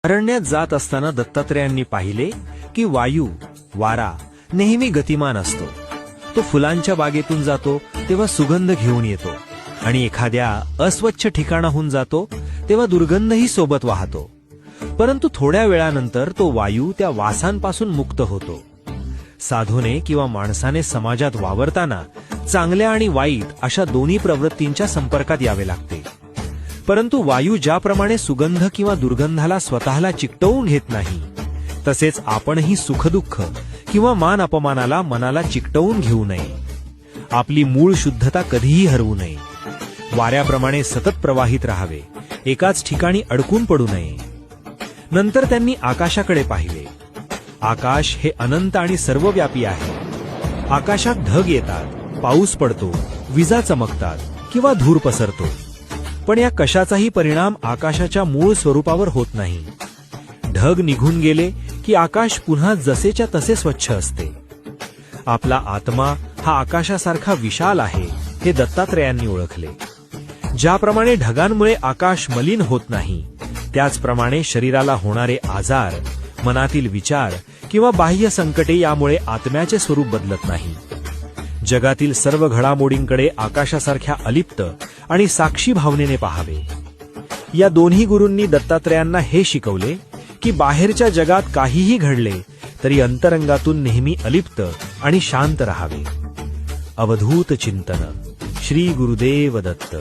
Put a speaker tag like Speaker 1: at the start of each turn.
Speaker 1: अरण्यात जात असताना दत्तात्रेयांनी पाहिले की वायू, वारा नेहमी गतिमान असतो. तो फुलांच्या बागेतून जातो तेव्हा सुगंध घेऊन येतो आणि एखाद्या अस्वच्छ ठिकाणाहून जातो तेव्हा दुर्गंधही सोबत वाहतो. परंतु थोड्या वेळानंतर तो वायू त्या वासांपासून मुक्त होतो. साधूने किंवा माणसाने समाजात वावरताना चांगल्या आणि वाईट अशा दोन्ही प्रवृत्तींच्या संपर्कात यावे लागते. परंतु वायू ज्याप्रमाणे सुगंध किंवा दुर्गंधाला स्वतःला चिकटवून घेत नाही, तसेच आपणही सुखदुःख किंवा मान अपमानाला मनाला चिकटवून घेऊ नये. आपली मूळ शुद्धता कधीही हरवू नये. वाऱ्याप्रमाणे सतत प्रवाहित राहावे, एकाच ठिकाणी अडकून पडू नये. नंतर त्यांनी आकाशाकडे पाहिले. आकाश हे अनंत आणि सर्वव्यापी आहे. आकाशात ढग येतात, पाऊस पडतो, विजा चमकतात किंवा धूर पसरतो. पण या कशाचाही परिणाम आकाशाच्या मूळ स्वरूपावर होत नाही. ढग निघून गेले की आकाश पुन्हा जसेच्या तसे स्वच्छ असते. आपला आत्मा हा आकाशासारखा विशाल आहे हे दत्तात्रेयांनी ओळखले. ज्याप्रमाणे ढगांमुळे आकाश मलिन होत नाही, त्याचप्रमाणे शरीराला होणारे आजार, मनातील विचार किंवा बाह्य संकटे यामुळे आत्म्याचे स्वरूप बदलत नाही. जगातील सर्व घडामोडींकडे आकाशासारख्या अलिप्त आणि साक्षी भावनेने पाहावे. या दोन्ही गुरूंनी दत्तात्रेयांना हे शिकवले की बाहेरच्या जगात काहीही घडले तरी अंतरंगातून नेहमी अलिप्त आणि शांत राहावे. अवधूत चिंतन. श्री गुरुदेव दत्त.